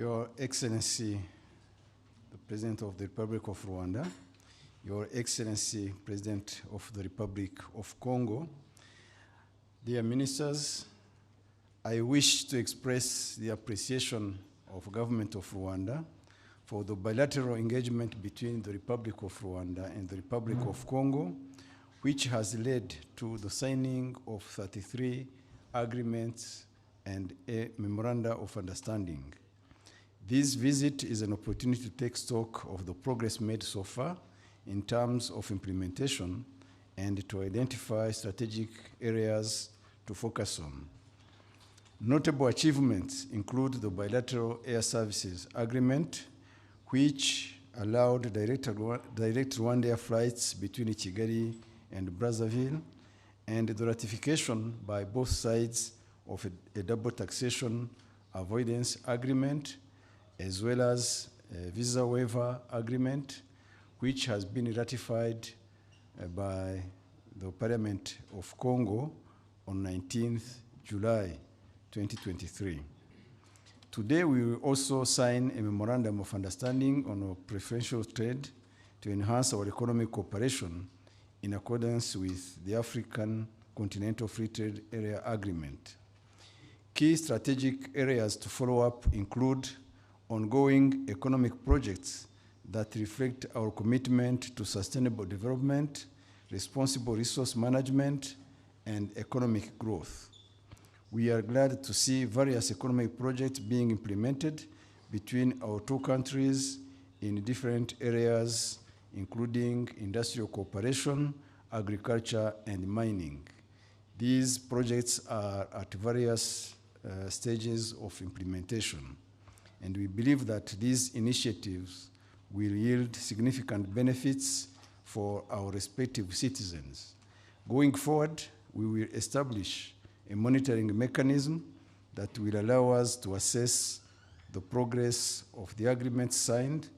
Your Excellency, the President of the Republic of Rwanda, Your Excellency, President of the Republic of Congo, dear ministers, I wish to express the appreciation of the government of Rwanda for the bilateral engagement between the Republic of Rwanda and the Republic of Congo, which has led to the signing of 33 agreements and a memoranda of understanding. This visit is an opportunity to take stock of the progress made so far in terms of implementation and to identify strategic areas to focus on. Notable achievements include the bilateral air services agreement, which allowed direct Rwanda flights between Kigali and Brazzaville, and the ratification by both sides of a double taxation avoidance agreement, as well as a visa waiver agreement, which has been ratified by the Parliament of Congo on 19th July 2023. Today, we will also sign a memorandum of understanding on preferential trade to enhance our economic cooperation in accordance with the African Continental Free Trade Area Agreement. Key strategic areas to follow up include ongoing economic projects that reflect our commitment to sustainable development, responsible resource management, and economic growth. We are glad to see various economic projects being implemented between our two countries in different areas, including industrial cooperation, agriculture, and mining. These projects are at various stages of implementation, and we believe that these initiatives will yield significant benefits for our respective citizens. Going forward, we will establish a monitoring mechanism that will allow us to assess the progress of the agreements signed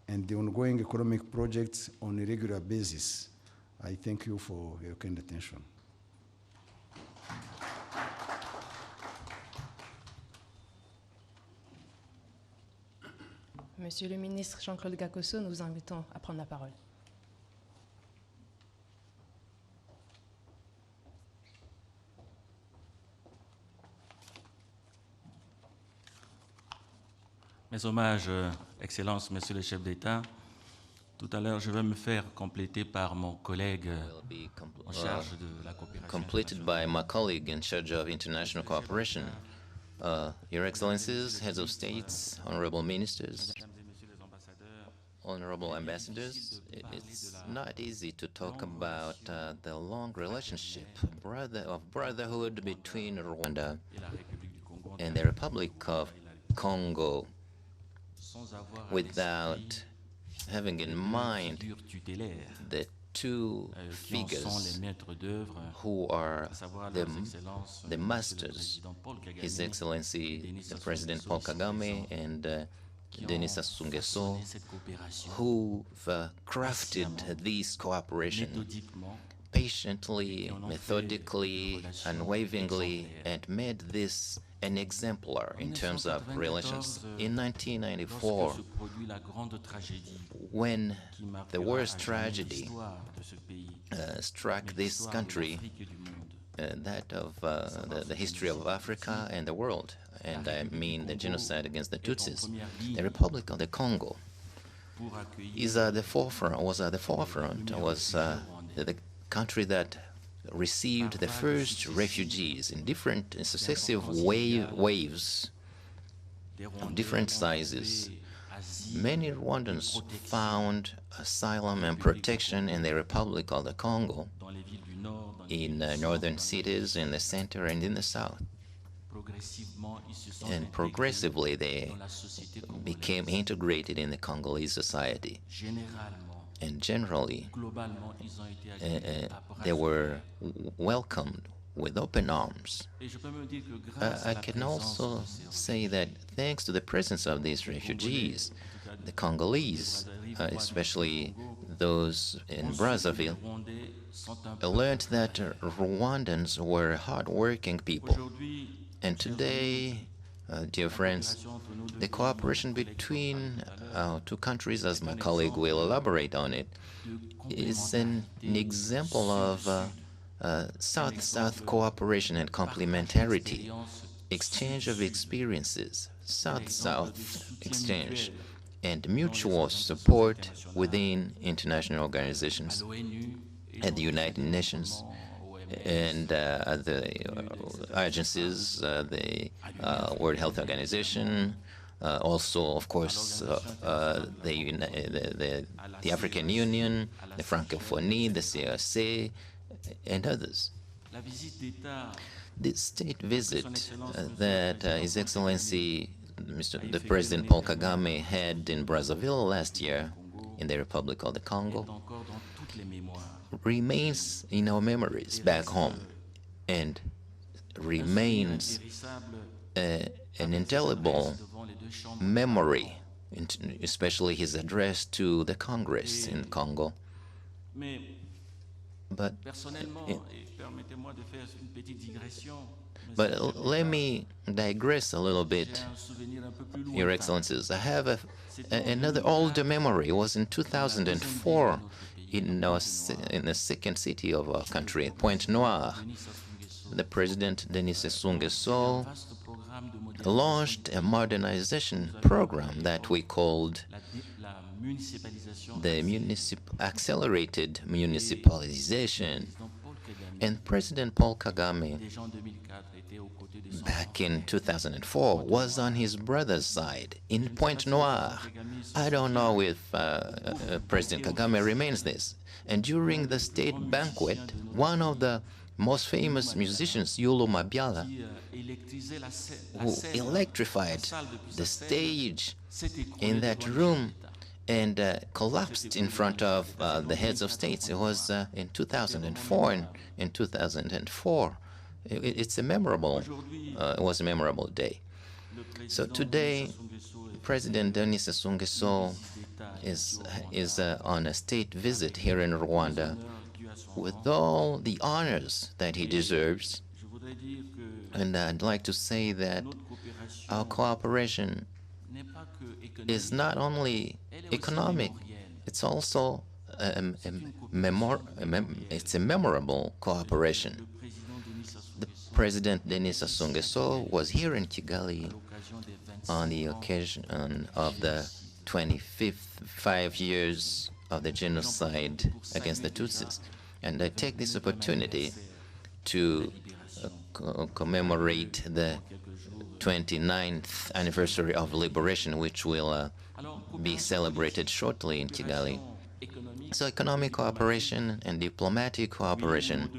and the ongoing economic projects on a regular basis. I thank you for your kind attention. Monsieur le ministre Jean-Claude Gakoso, nous vous invitons à prendre la parole. Mes hommages, Excellence, Monsieur le chef d'État. Tout à l'heure, je vais me faire compléter par mon collègue en charge de la coopération. Completed by my colleague in charge of international cooperation. Your Excellencies, heads of states, honorable ministers, honorable ambassadors, it's not easy to talk about the long relationship of brotherhood between Rwanda and the Republic of Congo without having in mind the two figures who are the masters, His Excellency the President Paul Kagame and Denis Sassou Nguesso, who've crafted this cooperation patiently, methodically, unwaveringly, and made this an exemplar in terms of relations. In 1994, when the worst tragedy struck this country, that of the history of Africa and the world, and I mean the genocide against the Tutsis, the Republic of the Congo was at the forefront, was the country that received the first refugees in different successive waves of different sizes. Many Rwandans found asylum and protection in the Republic of the Congo, in northern cities, in the center and in the south. And progressively they became integrated in the Congolese society. And generally, they were welcomed with open arms. I can also say that thanks to the presence of these refugees, the Congolese, especially those in Brazzaville, learned that Rwandans were hard-working people. And today, dear friends, the cooperation between our two countries, as my colleague will elaborate on it, is an example of South-South cooperation and complementarity, exchange of experiences, South-South exchange, and mutual support within international organizations at the United Nations and the agencies, the World Health Organization, also, of course, the African Union, the Francophonie, the CRC, and others. The state visit that His Excellency the President Paul Kagame had in Brazzaville last year in the Republic of the Congo remains in our memories back home and remains an indelible memory, especially his address to the Congress in Congo. But let me digress a little bit, Your Excellencies. I have another older memory. It was in 2004 in the second city of our country, Pointe-Noire. The President, Denis Sassou Nguesso, launched a modernization program that we called the accelerated municipalization. And President Paul Kagame, back in 2004, was on his brother's side in Pointe-Noire. I don't know if President Kagame remains this. And during the state banquet, one of the most famous musicians, Yulu Mabiala, who electrified the stage in that room and collapsed in front of the heads of states. It was in 2004. In 2004, it was a memorable day. So today, President Denis Sassou Nguesso is on a state visit here in Rwanda with all the honors that he deserves. And I'd like to say that our cooperation is not only economic, it's also it's a memorable cooperation. The President Denis Sassou Nguesso was here in Kigali on the occasion of the 5 years of the genocide against the Tutsis. And I take this opportunity to commemorate the 29th anniversary of liberation, which will be celebrated shortly in Kigali. So economic cooperation and diplomatic cooperation,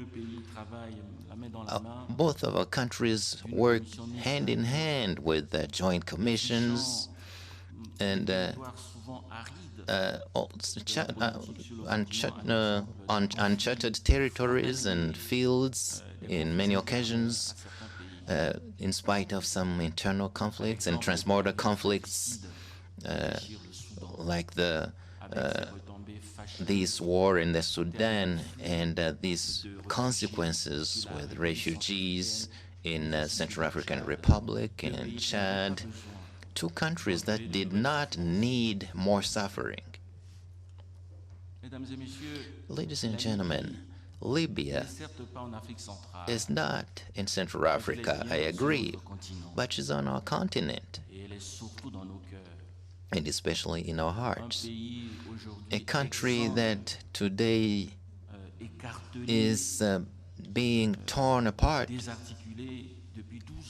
both of our countries work hand in hand with joint commissions and uncharted territories and fields in many occasions, in spite of some internal conflicts and transborder conflicts, like this war in the Sudan and these consequences with refugees in Central African Republic and Chad, two countries that did not need more suffering. Ladies and gentlemen, Libya is not in Central Africa, I agree, but she's on our continent, and especially in our hearts. A country that today is being torn apart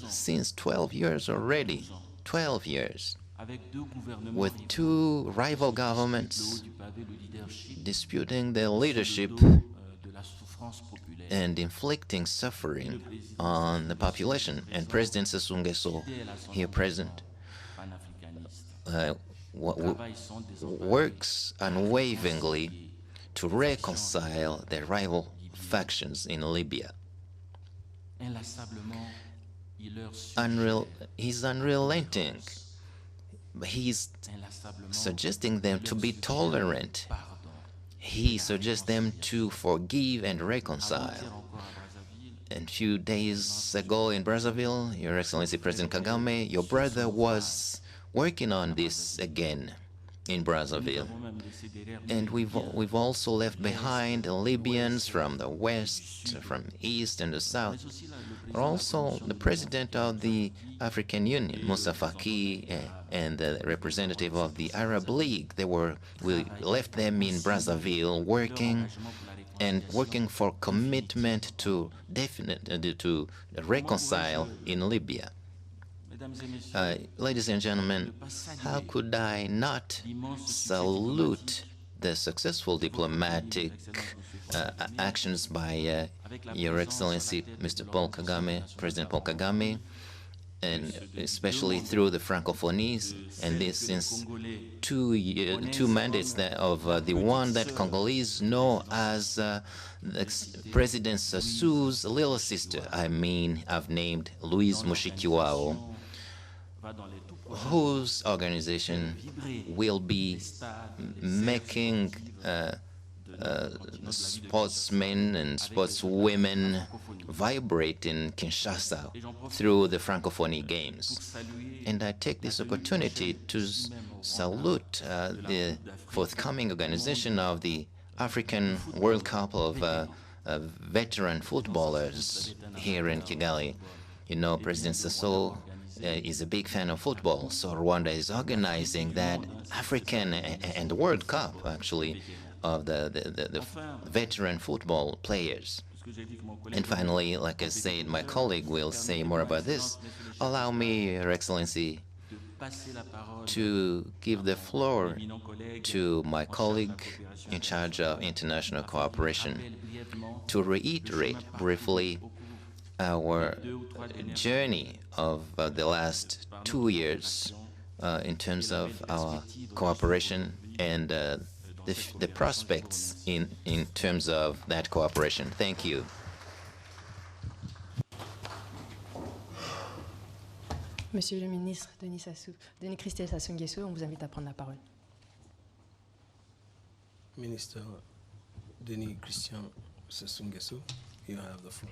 since 12 years already, 12 years, with two rival governments disputing their leadership and inflicting suffering on the population. And President Sassou Nguesso, here present, works unwaveringly to reconcile the rival factions in Libya. He's unrelenting. He's suggesting them to be tolerant. He suggests them to forgive and reconcile. a few days ago in Brazzaville, Your Excellency President Kagame, your brother was working on this again in Brazzaville. And we've also left behind Libyans from the west, from east and the south. Also, the president of the African Union, Moussa Faki, and the representative of the Arab League, we left them in Brazzaville working for commitment to reconcile in Libya. Ladies and gentlemen, how could I not salute the successful diplomatic actions by Your Excellency Mr. Paul Kagame, President Paul Kagame, and especially through the Francophonies, and this since two mandates of the one that Congolese know as President Sassou's little sister. I've named Louise Mushikiwao, whose organization will be making sportsmen and sportswomen vibrate in Kinshasa through the Francophonie Games. And I take this opportunity to salute the forthcoming organization of the African World Cup of veteran footballers here in Kigali. You know, President Sassou is a big fan of football, so Rwanda is organizing that African and World Cup, actually, of the veteran football players. And finally, like I said, my colleague will say more about this. Allow me, Your Excellency, to give the floor to my colleague in charge of international cooperation to reiterate briefly our journey of the last 2 years in terms of our cooperation and the prospects in terms of that cooperation. Thank you. Monsieur le ministre Denis Christel Sassou Nguesso, on vous invite à prendre la parole. Minister Denis Christian Sassou Nguesso, you have the floor.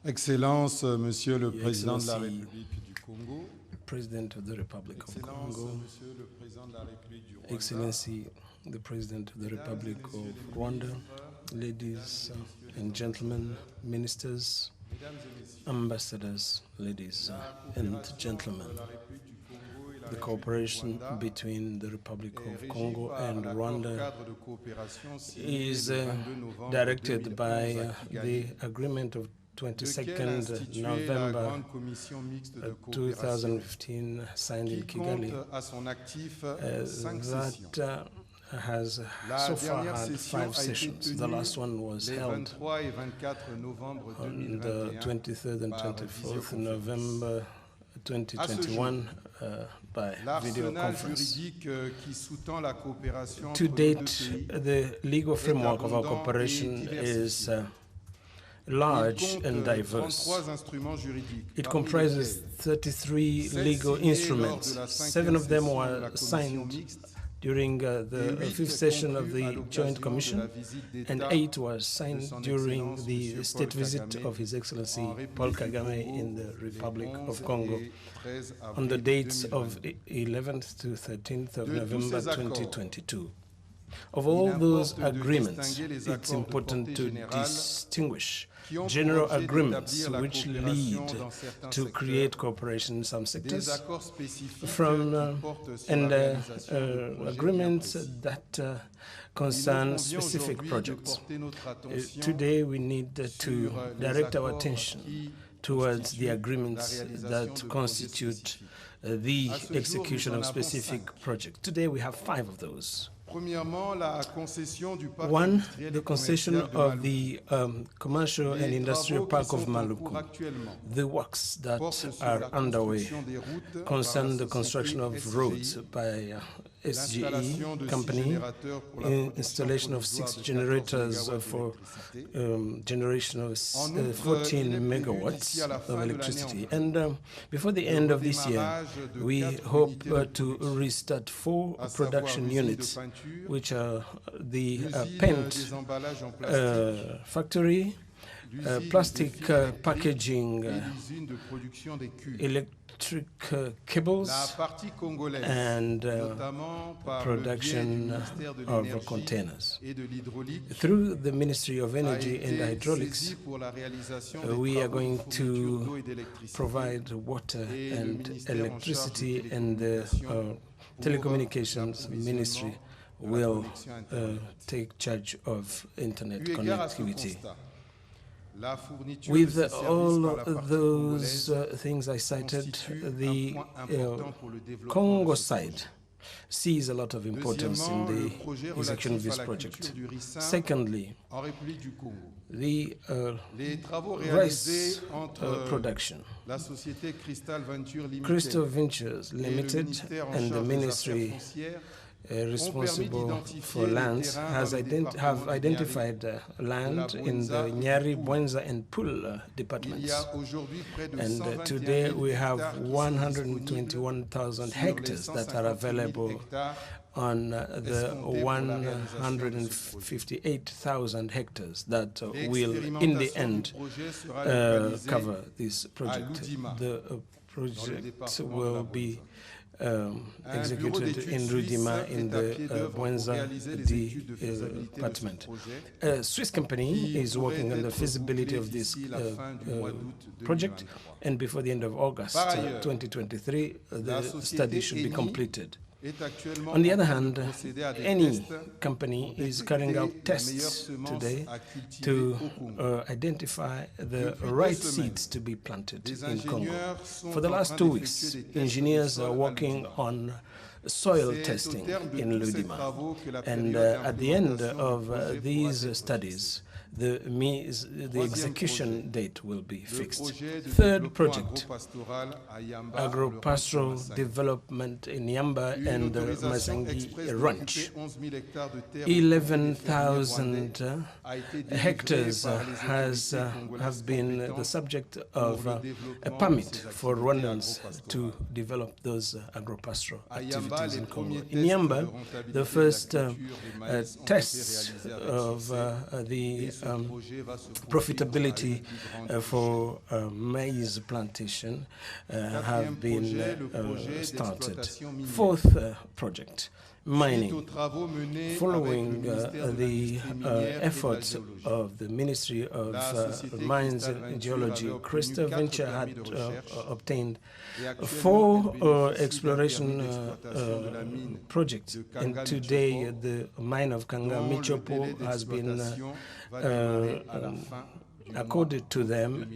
Excellence, Monsieur le Président de la République du Congo. President of the Republic of Congo. Monsieur le Président de la République du Rwanda. Excellency, the President of the Republic of Rwanda, ladies and gentlemen, ministers, ambassadors, ladies and gentlemen. The cooperation between the Republic of Congo and Rwanda is directed by the agreement of 22nd November 2015 signed in Kigali that has so far had 5 sessions. The last one was held on the 23rd and 24th November 2021 by video conference. To date, the legal framework of our cooperation is large and diverse. It comprises 33 legal instruments. 7 of them were signed during the 5th session of the Joint Commission, and 8 were signed during the state visit of His Excellency Paul Kagame in the Republic of Congo on the dates of 11th to 13th of November 2022. Of all those agreements, it's important to distinguish general agreements which lead to create cooperation in some sectors from agreements that concern specific projects. Today we need to direct our attention towards the agreements that constitute the execution of specific projects. Today we have 5 of those. One, the concession of the commercial and industrial park of Maluku. The works that are underway concern the construction of roads by SGE company, installation of 6 generators for generation of 14 megawatts of electricity. And before the end of this year, we hope to restart 4 production units, which are the paint factory plastic packaging, electric cables, and production of containers. Through the Ministry of Energy and Hydraulics, we are going to provide water and electricity, and the Telecommunications Ministry will take charge of internet connectivity. With all those things I cited, the Congo side sees a lot of importance in the execution of this project. Secondly, the rice production. Crystal Ventures Limited and the Ministry responsible for lands have identified land in the Nyari, Bwenza, and Pul departments. And today we have 121,000 hectares that are available on the 158,000 hectares that will, in the end, cover this project. The project will be executed in Rudima in the Bwenza department. A Swiss company is working on the feasibility of this project, and before the end of August 2023, the study should be completed. On the other hand, any company is carrying out tests today to identify the right seeds to be planted in Congo. For the last 2 weeks, engineers are working on soil testing in Ludima, and at the end of these studies, the execution date will be fixed. Third project, agro-pastoral development in Yamba and Mazangi Ranch. 11,000 hectares have been the subject of a permit for Rwandans to develop those agro-pastoral activities in Congo. In Yamba, the first tests of the profitability for maize plantation have been started. Fourth project, mining. Following the efforts of the Ministry of Mines and Geology, Crystal Venture had obtained 4 exploration projects, and today the mine of Kanga Michopo has been accorded to them,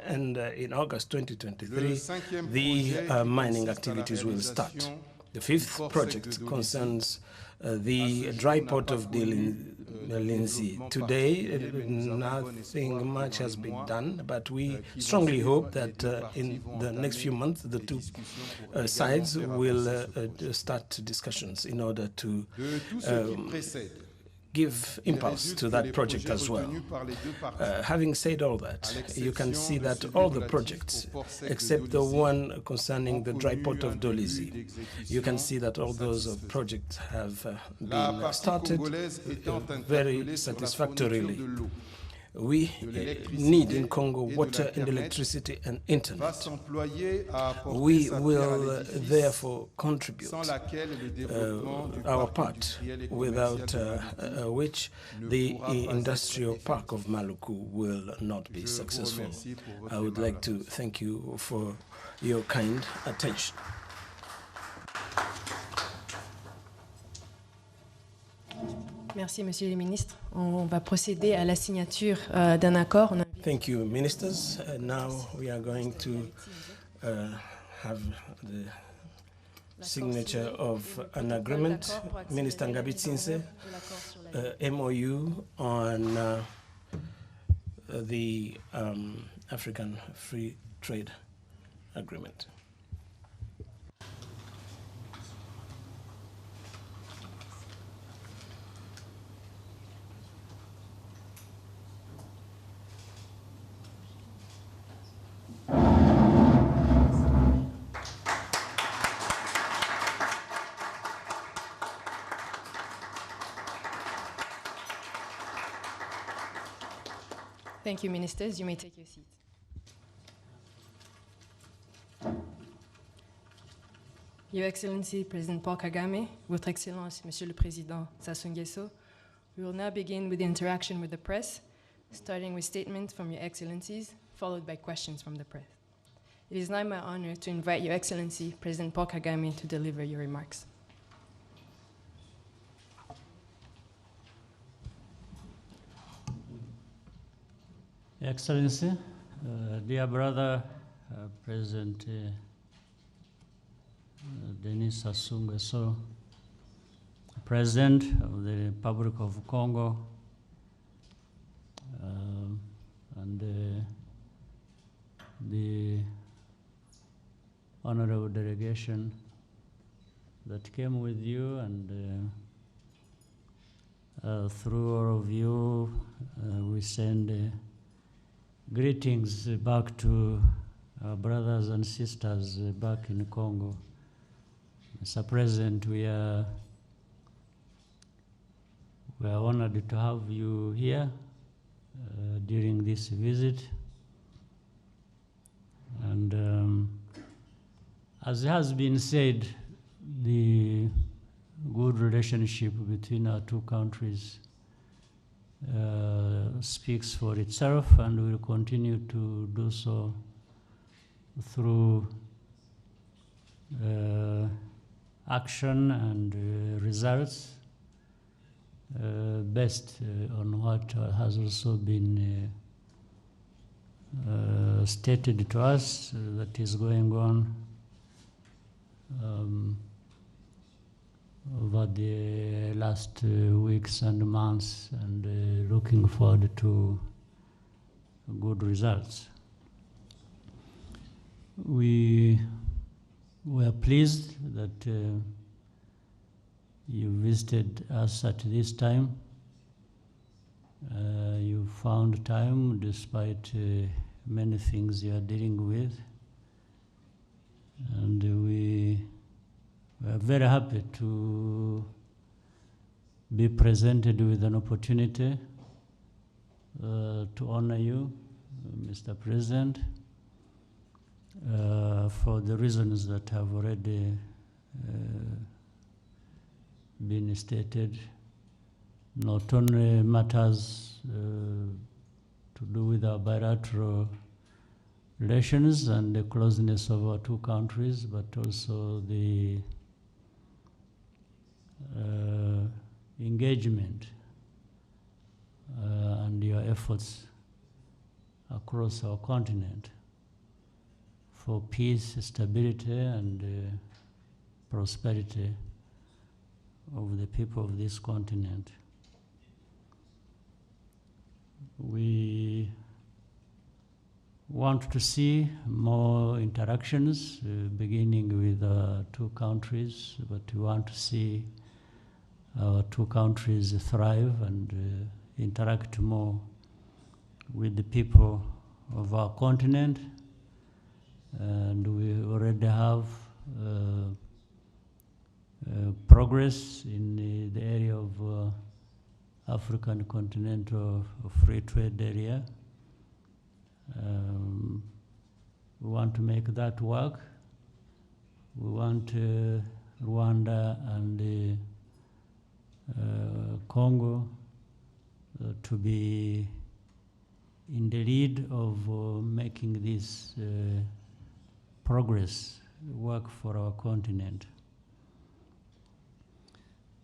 and in August 2023 the mining activities will start. The fifth project concerns the dry port of Lindsay. Today, nothing much has been done, but we strongly hope that in the next few months, the two sides will start discussions in order to give impulse to that project as well. Having said all that, you can see that all the projects, except the one concerning the dry port of Dolizy, you can see that all those projects have been started very satisfactorily. We need in Congo water and electricity and internet. We will therefore contribute our part, without which the industrial park of Maluku will not be successful. I would like to thank you for your kind attention. Merci, Monsieur le Ministre. On va procéder à la signature d'un accord. Thank you, Ministers. Now we are going to have the signature of an agreement. Minister Ngabitsinse, MOU on the African Free Trade Agreement. Thank you, ministers. You may take your seats. Your Excellency, President Paul Kagame, Votre Excellence, Monsieur le Président Sassou Nguesso, we will now begin with the interaction with the press, starting with statements from Your Excellencies, followed by questions from the press. It is now my honor to invite Your Excellency, President Paul Kagame, to deliver your remarks. Excellency, dear brother, President Denis Sassou Nguesso, President of the Republic of Congo, and the honorable delegation that came with you, and through all of you, we send greetings back to our brothers and sisters back in Congo. Mr. President, we are honored to have you here during this visit. And as has been said, the good relationship between our two countries speaks for itself, and will continue to do so through action and results based on what has also been stated to us that is going on over the last weeks and months, and looking forward to good results. We were pleased that you visited us at this time. You found time despite many things you are dealing with, and we are very happy to be presented with an opportunity to honor you, Mr. President, for the reasons that have already been stated, not only matters to do with our bilateral relations and the closeness of our two countries, but also the engagement and your efforts across our continent for peace, stability, and prosperity of the people of this continent. We want to see more interactions, beginning with two countries, but we want to see our two countries thrive and interact more with the people of our continent. And we already have progress in the area of African continental free trade area. We want to make that work. We want Rwanda and Congo to be in the lead of making this progress work for our continent.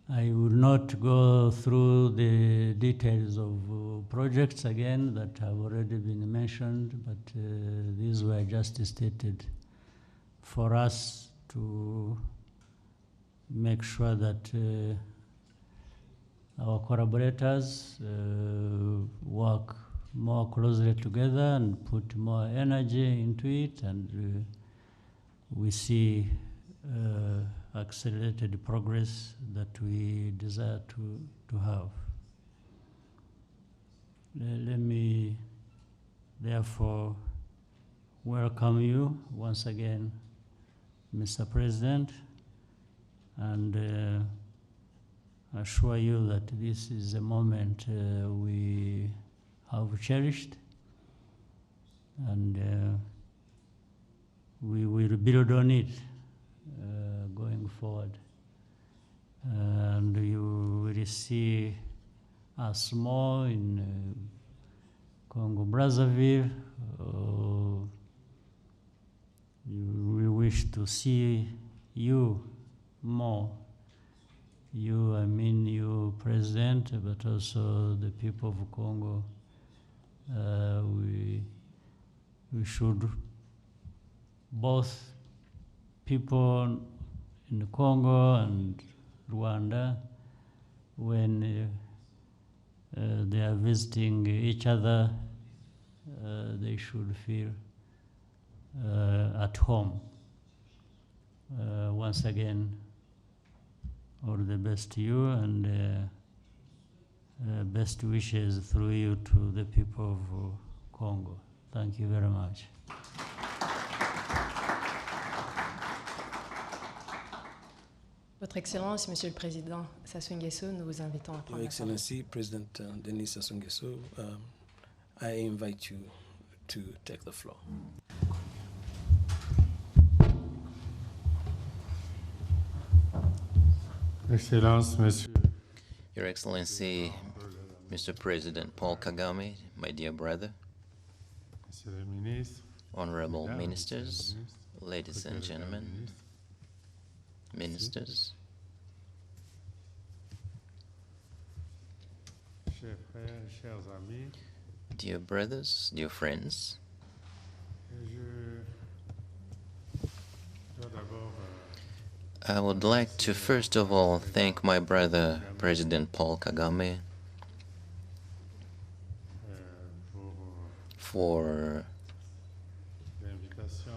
I will not go through the details of projects again that have already been mentioned, but these were just stated for us to make sure that our collaborators work more closely together and put more energy into it, and we see accelerated progress that we desire to have. Let me therefore welcome you once again, Mr. President, and assure you that this is a moment we have cherished and we will build on it going forward. And you will see us more in Congo Brazzaville. We wish to see you more. You, I mean you, President, but also the people of Congo. We should, both people in Congo and Rwanda, when they are visiting each other, they should feel at home. Once again, all the best to you, and best wishes through you to the people of Congo. Thank you very much. Votre Excellence, Monsieur le Président Sassou Nguesso, nous vous invitons à prendre Your la parole. Excellency, President Denis Sassou Nguesso, I invite you to take the floor. Excellence, Monsieur. Your Excellency, Mr. President Paul Kagame, my dear brother, Monsieur le ministre, honorable Mesdames, ministers, Messieurs les ministres, ladies and gentlemen, ministers, chers frères, chers amis, dear brothers, dear friends, je dois d'abord I would like to first of all thank my brother, President Paul Kagame, for l'invitation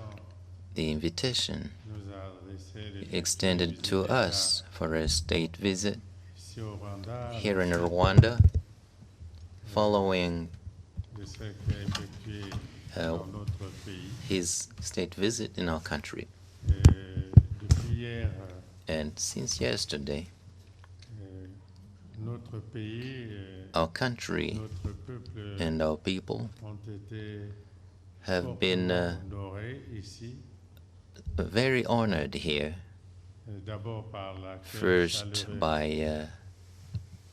the invitation nous a adressée extended to us for a state visit ici au Rwanda, here in Rwanda, following de ce qui a effectué dans notre pays. his state visit in our country. Depuis hier, And since yesterday, notre pays, our country notre peuple and our people ont été have been honorés ici, very honored here, d'abord par l'accueil first chaleureux by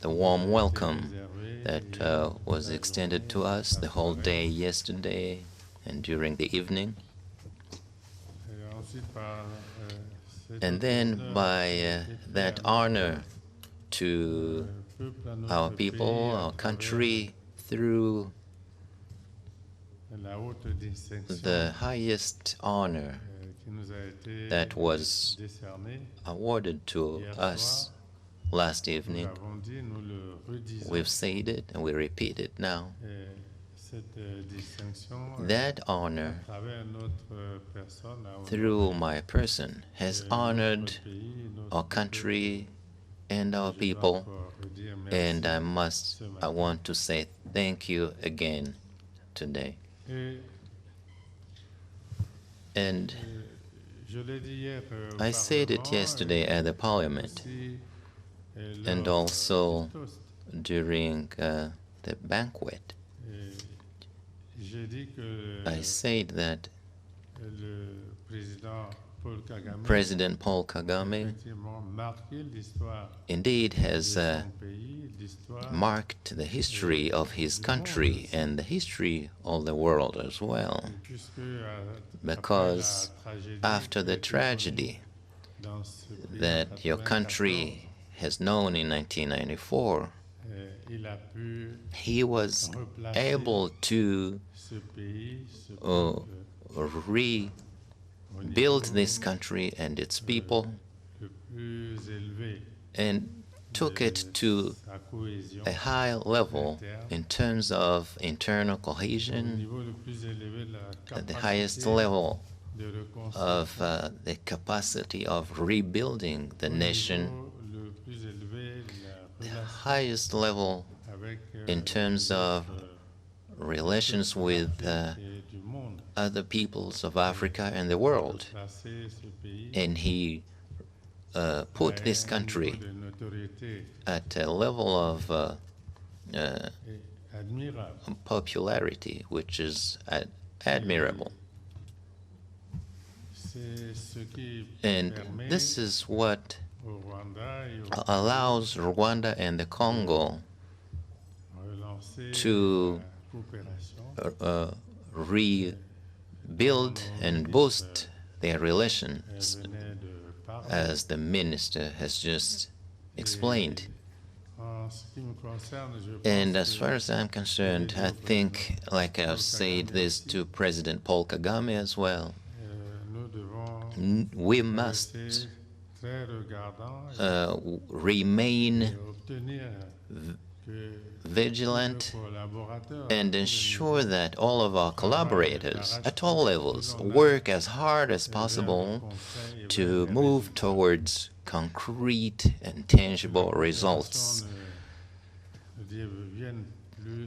the warm welcome réservé that was extended to us the whole day yesterday and during the evening, et ensuite par cet and then honneur by that honor to peuple à notre our people, pays, à our travers country, through la haute distinction the highest honor qui nous a été that was décernée. awarded to us last Nous evening. l'avons dit, nous le redisons. We've said it and we repeat it now. Et cette distinction, That à honor, travers notre personne, a through my person, has honored notre pays, notre our country and our people, encore redire merci and I ce I matin. want to say thank you again today. Et And je l'ai dit hier au I said it Parlement, yesterday at the Parliament aussi, and lors also du toast. during the banquet. Et j'ai dit que I said that le président Paul Kagame President Paul Kagame effectivement marqué l'histoire indeed de has son pays, l'histoire marked the history of his country and the history of the world as well, puisque because après la tragédie after the que tragedy dans ce pays en that your 94, country has known in 1994, il a pu he was replacer able to ce pays, ce Oh. peuple rebuild this country and its people le plus élevé and took it to sa cohésion, a high level in terms of internal au cohesion, niveau le plus élevé de la at the highest capacité level de reconstruction, of the capacity of rebuilding the au nation, niveau le plus élevé de la the relation highest level avec in terms of relations with et du monde. other peoples of Africa and the world. Placer ce pays And he put à this un country niveau de notoriété at a level of admirable. popularity which is admirable. And this is what allows Rwanda and the Congo to rebuild and boost their relations, as the minister has just explained. And as far as I'm concerned, I think, like I've said this to President Paul Kagame as well, we must remain vigilant and ensure that all of our collaborators at all levels work as hard as possible to move towards concrete and tangible results.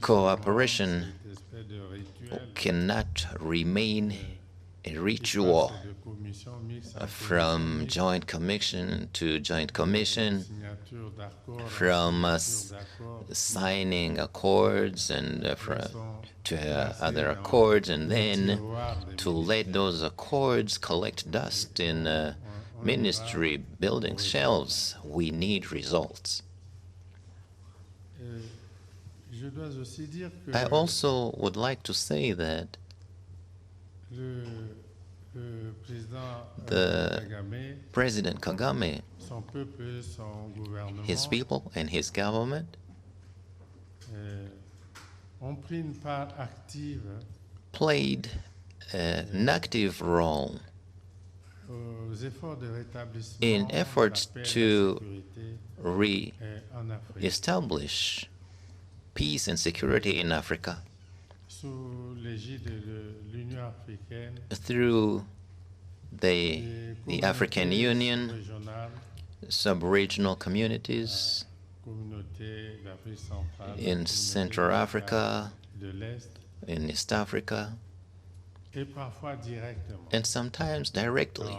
Cooperation cannot remain a ritual from joint commission to joint commission, from us signing accords and to other accords, and then to let those accords collect dust in ministry building shelves. We need results. I also would like to say that the President Kagame, his people and his government played an active role in efforts to re-establish peace and security in Africa through the African Union, sub-regional communities in Central Africa, in East Africa, and sometimes directly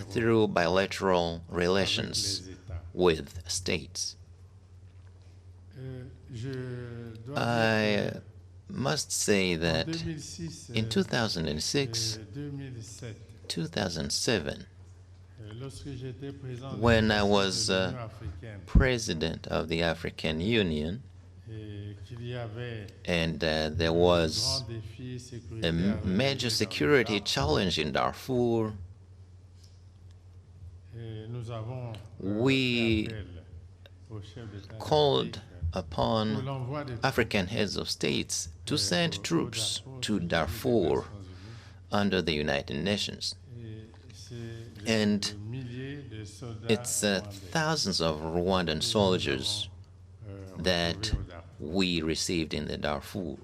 through bilateral relations with states. I must say that in 2006, 2007, when I was President of the African Union, and there was a major security challenge in Darfur, we called upon African heads of states to send troops to Darfur under the United Nations. And it's thousands of Rwandan soldiers that we received in the Darfur.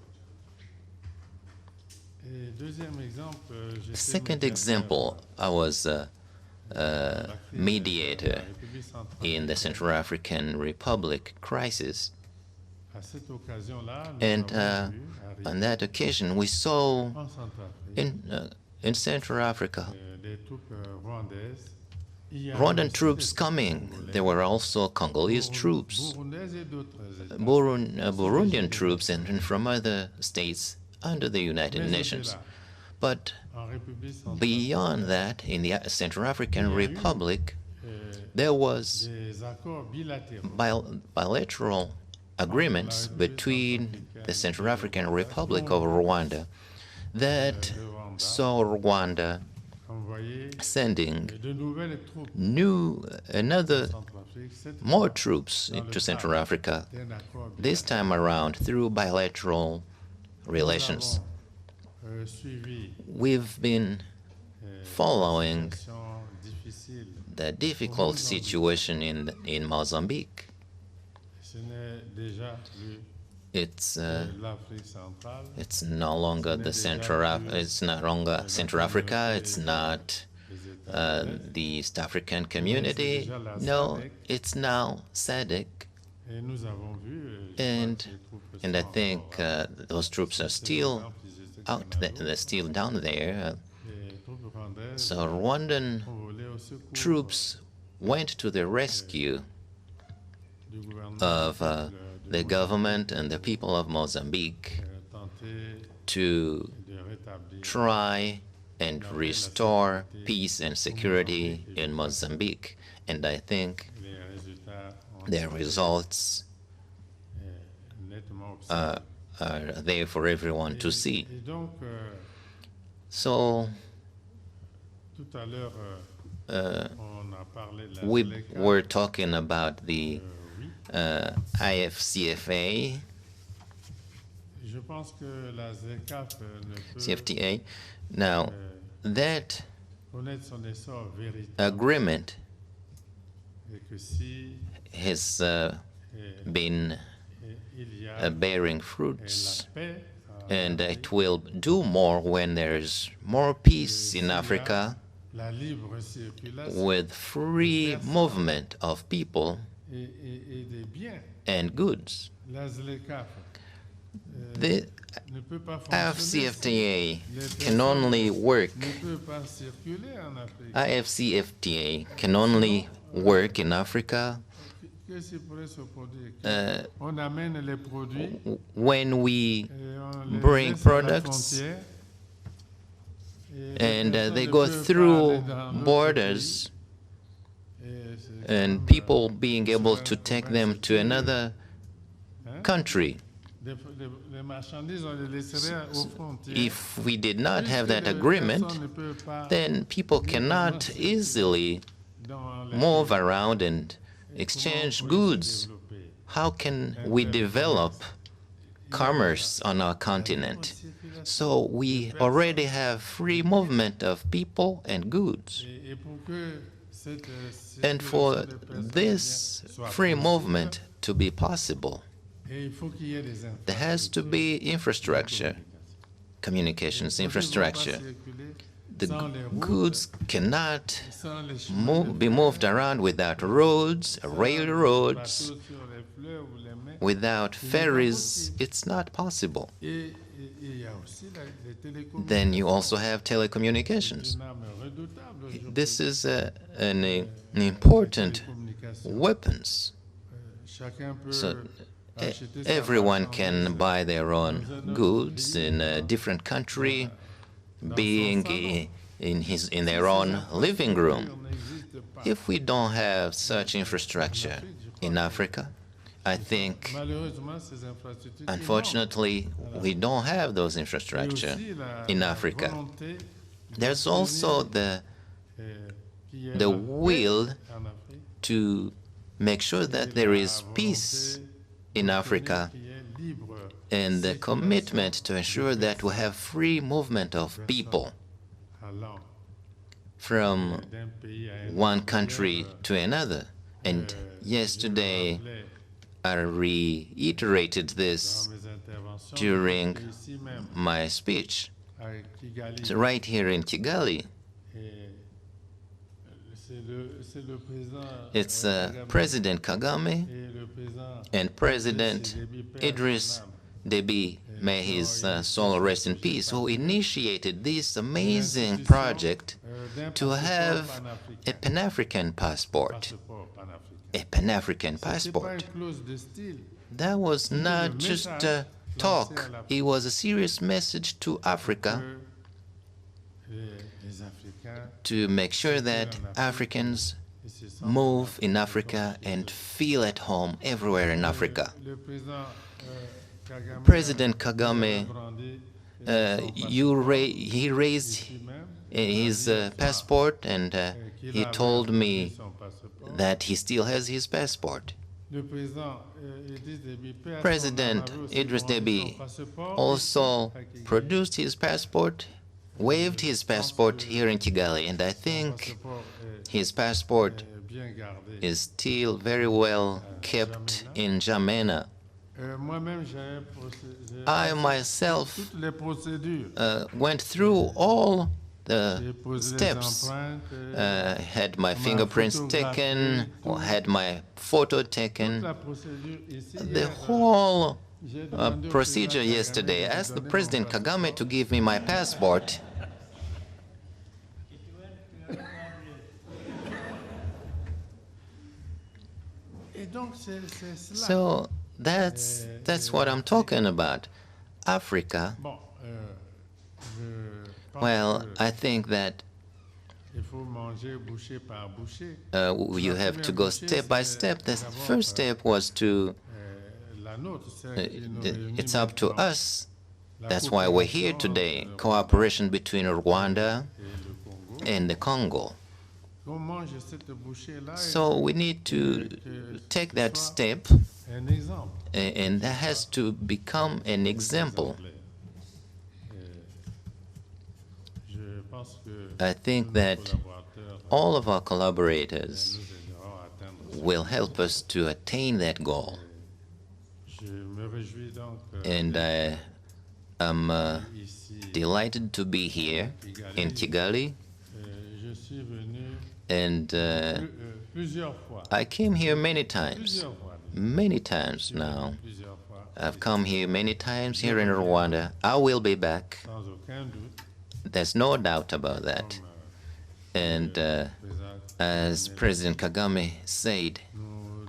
Second example, I was a mediator in the Central African Republic crisis. And on that occasion, we saw in Central Africa Rwandan troops coming. There were also Congolese troops, Burundian troops, and from other states under the United Nations. But beyond that, in the Central African Republic, there was bilateral agreements between the Central African Republic of Rwanda that saw Rwanda sending more troops into Central Africa, this time around through bilateral relations. We've been following the difficult situation in Mozambique. It's no longer Central Africa. It's not the East African community. No, it's now SADC. And I think those troops are still out there. They're still down there. So Rwandan troops went to the rescue of the government and the people of Mozambique to try and restore peace and security in Mozambique. And I think the results are there for everyone to see. So we were talking about the IFCFA, CFTA. Now, that agreement has been bearing fruits, and it will do more when there is more peace in Africa, with free movement of people and goods. The IFCFTA can only work. IFCFTA can only work in Africa when we bring products and they go through borders, and people being able to take them to another country. If we did not have that agreement, then people cannot easily move around and exchange goods. How can we develop commerce on our continent? So we already have free movement of people and goods. And for this free movement to be possible, there has to be infrastructure, communications infrastructure. The goods cannot be moved around without roads, railroads, without ferries. It's not possible. Then you also have telecommunications. This is an important weapons. So everyone can buy their own goods in a different country, being in their own living room. If we don't have such infrastructure in Africa, I think, unfortunately, we don't have those infrastructure in Africa. There's also the will to make sure that there is peace in Africa, and the commitment to ensure that we have free movement of people from one country to another. And yesterday, I reiterated this during my speech. So right here in Kigali, it's President Kagame and President Idris Deby, may his soul rest in peace, who initiated this amazing project to have a Pan-African passport. A Pan-African passport. That was not just talk, it was a serious message to Africa to make sure that Africans move in Africa and feel at home everywhere in Africa. President Kagame, he raised his passport, and he told me that he still has his passport. President Idris Deby also produced his passport, waived his passport here in Kigali, and I think his passport is still very well kept in N'Djamena. I myself went through all the steps, had my fingerprints taken, or had my photo taken. The whole procedure yesterday. I asked the President Kagame to give me my passport. So that's what I'm talking about. Africa Well, I think that il faut manger bouchée par bouchée. you have to go step by step. The first step was to, La nôtre, c'est qui nous réunit it's up to maintenant. us. That's why we're here today. Cooperation between Rwanda and the Congo. On mange cette bouchée-là So we need to take that step, un exemple. and that has to become an example. Je pense que I think that collaborateurs all of our collaborators nous aideront à atteindre. will help us to attain that goal. Je me réjouis donc And I am ici. delighted to be here in Kigali, Je suis venu and plusieurs fois. I came here many times now. Plusieurs fois. I've come here many times here in Rwanda. I will be back. Sans aucun doute. There's no doubt about that. And as President Kagame said, Nous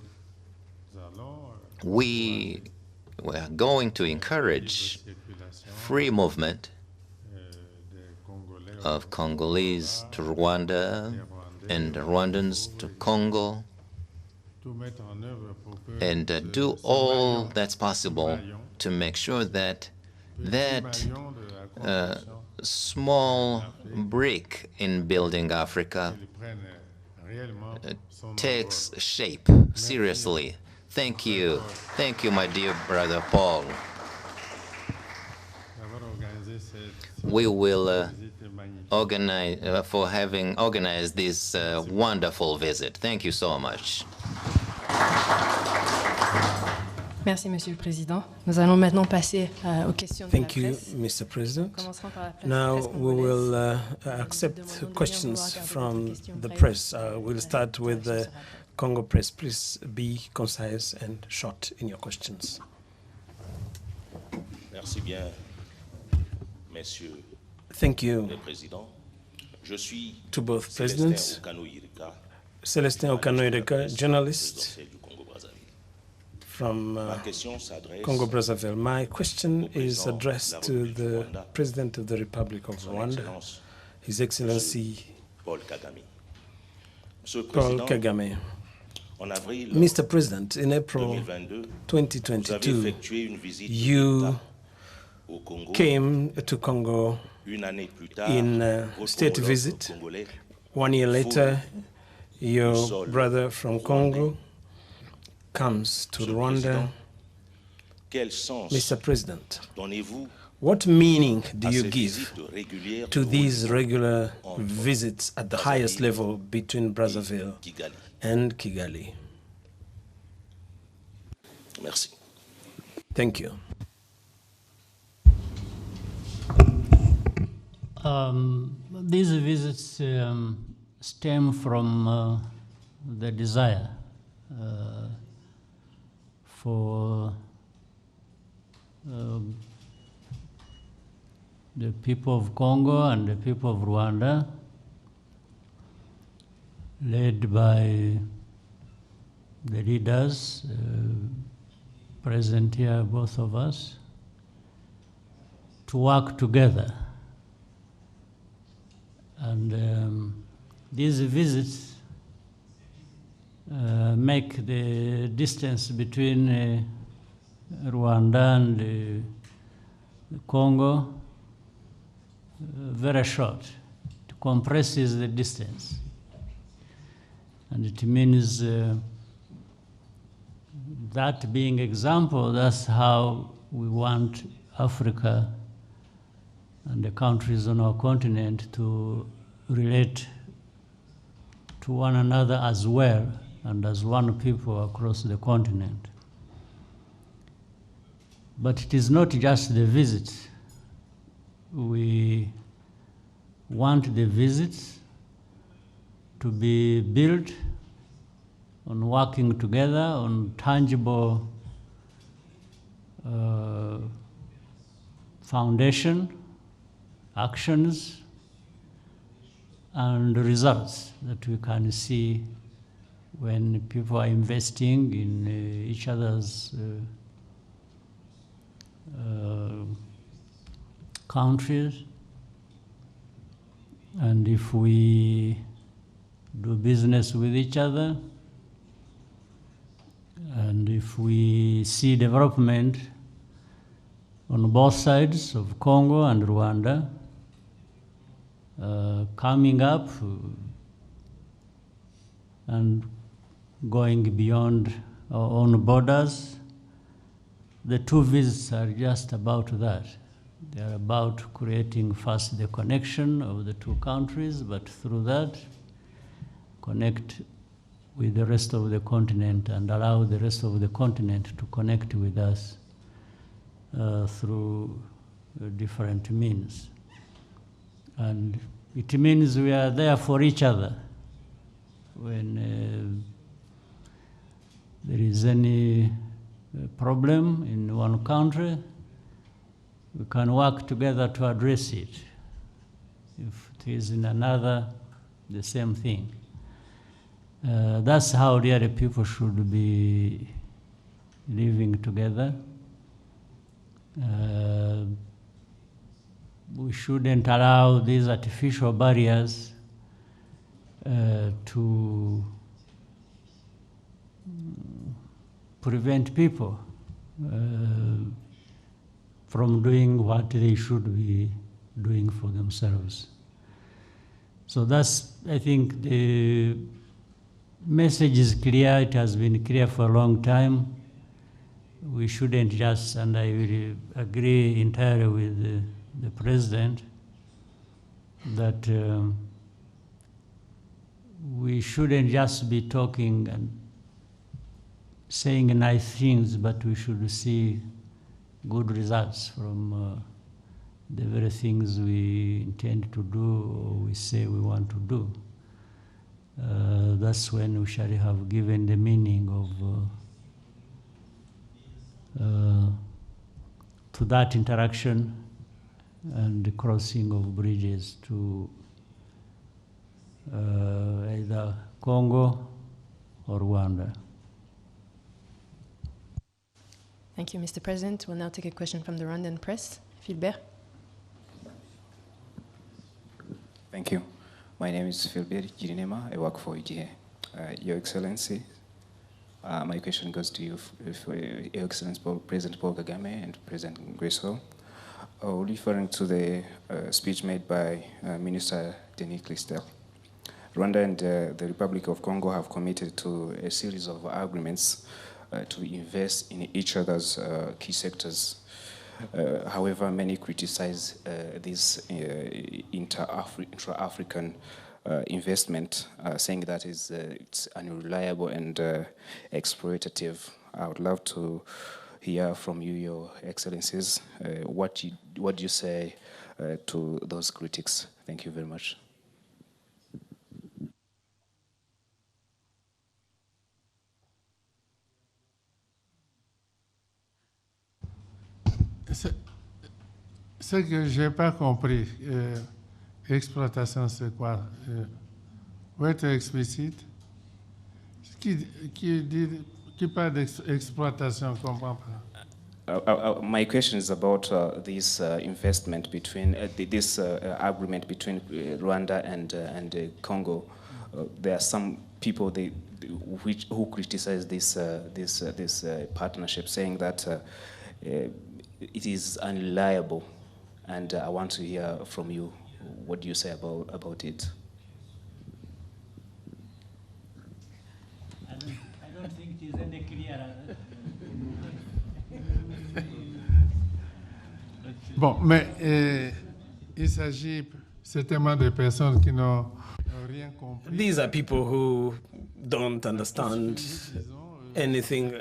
allons we are going to encourage circulation free movement des Congolais of Congolese to Rwanda and Rwandans to Congo, tout mettre en œuvre pour que and do all that's possible to make sure that that maillon de la construction small brick in building Africa prenne réellement son takes shape seriously. Thank you, my dear brother Paul. d'avoir organisé cette We will visite magnifique. organize for having organized this wonderful visit. Thank you so much. Merci, Monsieur le Président. Nous allons maintenant passer aux questions de la Thank you, presse. Mr. President. Commencerons par la presse Now we will congolaise. accept questions from the press. We'll start with the Congo press. Please be concise and short in your questions. Merci bien, Messieurs Thank you les Présidents. Je suis to both Célestin presidents. Okano-Irika, Celestin Okano-Irika, journalist présidentiel du Congo-Brazzaville. from Ma question s'adresse Congo-Brazzaville. My question is président de la addressed to République du the Rwanda, President of the Republic of Son Rwanda, Excellence His Excellency Paul Kagame. Monsieur le Paul Président, Kagame. en avril Mr. President, in April 2022, vous avez 2022, effectué une visite you d'État au Congo. came to Congo Une année plus tard, in votre state homologue visit. congolais 1 year later, your sol brother from Congo comes to Monsieur le Rwanda. Président, quel sens Mr. President, donnez-vous what meaning do à you ces give visites régulières to de haut these niveau regular entre visits at the highest level between Brazzaville et Kigali? and Kigali? Merci. Thank you. These visits stem from the desire for the people of Congo and the people of Rwanda, led by the leaders present here, both of us, to work together. And these visits make the distance between Rwanda and the Congo very short. It compresses the distance. And it means that being example, that's how we want Africa and the countries on our continent to relate to one another as well and as one people across the continent. But it is not just the visits. We want the visits to be built on working together on tangible foundation, actions, and results that we can see when people are investing in each other's countries And if we do business with each other, and if we see development on both sides of Congo and Rwanda coming up and going beyond our own borders, the two visits are just about that. They are about creating first the connection of the two countries, but through that, connect with the rest of the continent and allow the rest of the continent to connect with us through different means. And it means we are there for each other. When there is any problem in one country, we can work together to address it. If it is in another, the same thing. That's how the other people should be living together. We shouldn't allow these artificial barriers to prevent people from doing what they should be doing for themselves. So that's, I think, the message is clear. It has been clear for a long time. We shouldn't just, and I will agree entirely with the President, that we shouldn't just be talking and saying nice things, but we should see good results from the very things we intend to do or we say we want to do. That's when we shall have given the meaning of to that interaction and the crossing of bridges to either Congo or Rwanda. Thank you, Mr. President. We'll now take a question from the Rwandan press. Philbert. Thank you. My name is Philbert Girinema. I work for EGA. Your Excellency, my question goes to you, Your Excellency President Paul Kagame and President Nguesso. Referring to the speech made by Minister Denis Christel, Rwanda and the Republic of Congo have committed to a series of agreements to invest in each other's key sectors. However, many criticize this intra-African investment, saying that it's unreliable and exploitative. I would love to hear from you, Your Excellencies. What do you say to those critics? Thank you very much. Ce que je n'ai pas compris, exploitation c'est quoi? Pour être explicite, qui parle d'exploitation, je ne comprends pas. My question is about this investment between this agreement between Rwanda and Congo. There are some people who criticize this partnership, saying that it is unreliable, and I want to hear from you. What do you say about it? I don't think it is any clearer. Bon, mais il s'agit certainement de personnes qui n'ont rien compris. These are people who don't understand anything.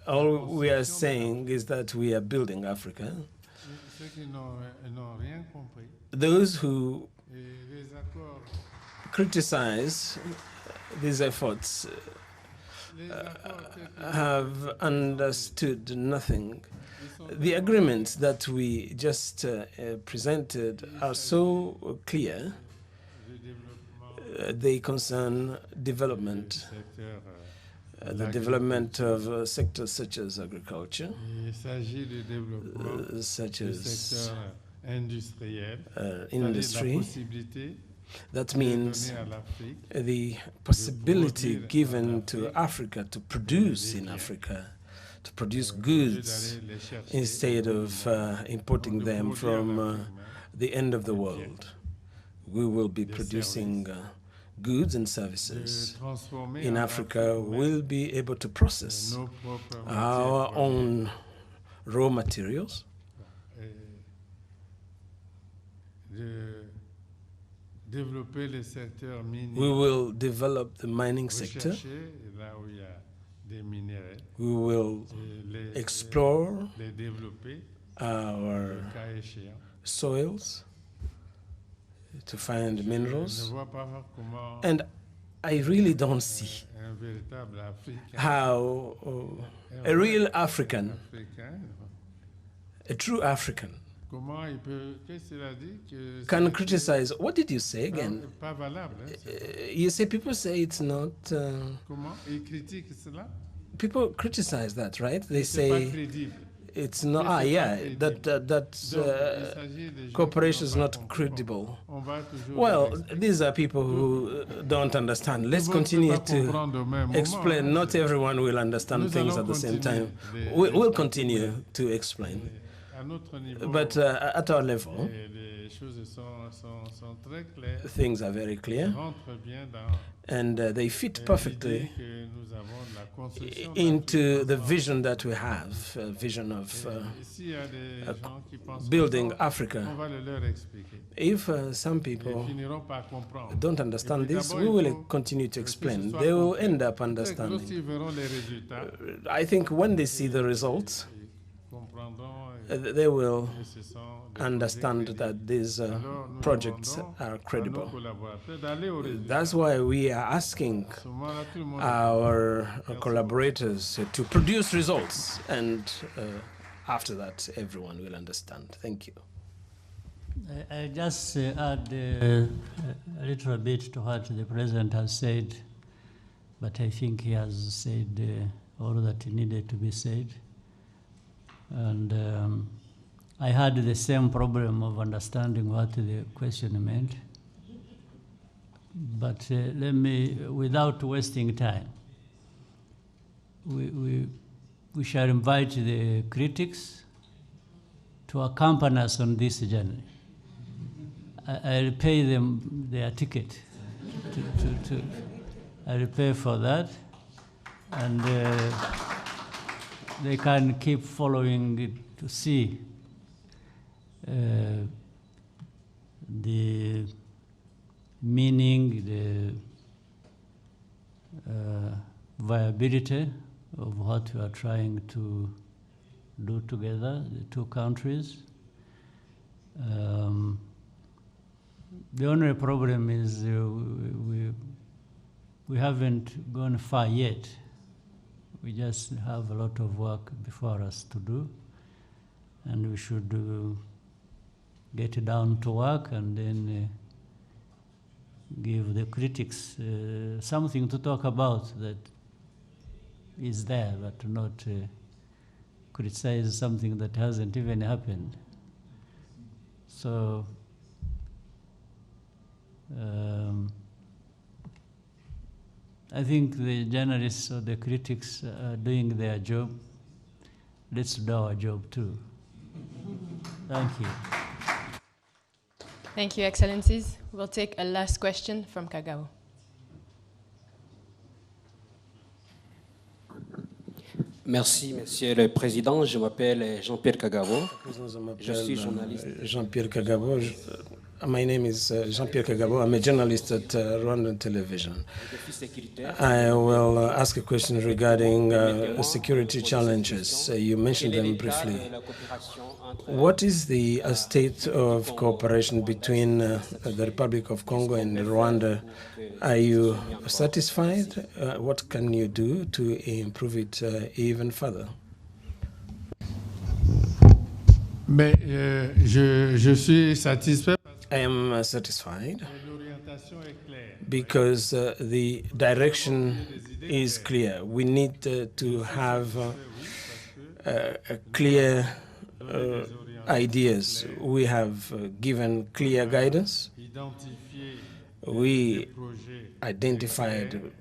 All we are saying is that we are building Africa. Those who criticize these efforts have understood nothing. The agreements that we just presented are so clear. They concern development. The development of sectors such as agriculture, such as industry, That means the possibility given to Africa to produce in Africa, to produce goods instead of importing them from the end of the world. We will be producing goods and services in Africa. We'll be able to process our own raw materials. We will develop the mining sector. We will explore our soils to find minerals. And I really don't see how a real African, a true African, can criticize. What did you say again? You say people say it's not. People criticize that, right? They say it's not. Cooperation is not credible. Well, these are people who don't understand. Let's continue to explain. Not everyone will understand things at the same time. We'll continue to explain. But at our level, things are very clear, and they fit perfectly into the vision that we have, a vision of building Africa. If some people don't understand this, we will continue to explain. They will end up understanding. I think when they see the results, they will understand that these projects are credible. That's why we are asking our collaborators to produce results, and after that, everyone will understand. Thank you. I just add a little bit to what the President has said, but I think he has said all that needed to be said. And I had the same problem of understanding what the question meant. But let me, without wasting time, we shall invite the critics to accompany us on this journey. I'll pay them their ticket. I'll pay for that. And they can keep following it to see the meaning, the viability of what we are trying to do together, the two countries. The only problem is we haven't gone far yet. We just have a lot of work before us to do, and we should get down to work and then give the critics something to talk about that is there, but not criticize something that hasn't even happened. So I think the journalists or the critics are doing their job. Let's do our job too. Thank you. Thank you, Excellencies. We'll take a last question from Kagabo. Merci, Monsieur le Président. Je m'appelle Jean-Pierre Kagabo. Je suis journaliste. Jean-Pierre Kagabo. My name is Jean-Pierre Kagabo. I'm a journalist at Rwandan Television. I will ask a question regarding security challenges. You mentioned them briefly. What is the state of cooperation between the Republic of Congo and Rwanda? Are you satisfied? What can you do to improve it even further? Mais je suis satisfait. I am satisfied because the direction is clear. We need to have clear ideas. We have given clear guidance. We identified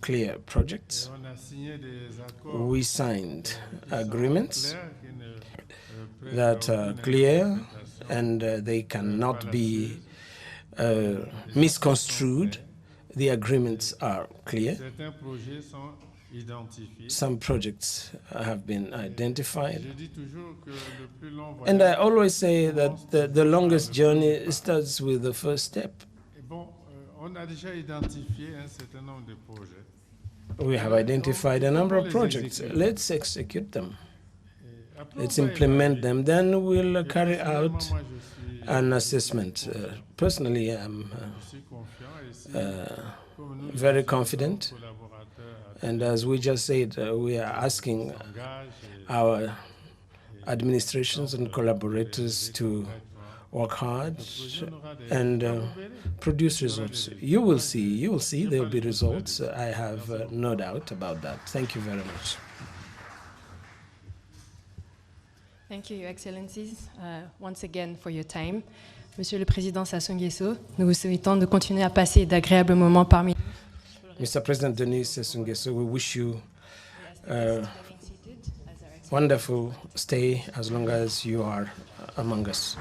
clear projects. We signed agreements that are clear and they cannot be misconstrued. The agreements are clear. Some projects have been identified. And I always say that the longest journey starts with the first step. We have identified a number of projects. Let's execute them. Let's implement them. Then we'll carry out an assessment. Personally, I'm very confident. And as we just said, we are asking our administrations and collaborators to work hard and produce results. You will see there will be results. I have no doubt about that. Thank you very much. Thank you, Your Excellencies, once again for your time. Monsieur le Président Sassou Nguesso, nous vous souhaitons de continuer à passer d'agréables moments parmi nous. Mr. President Denis Sassou Nguesso, we wish you a wonderful stay as long as you are among us.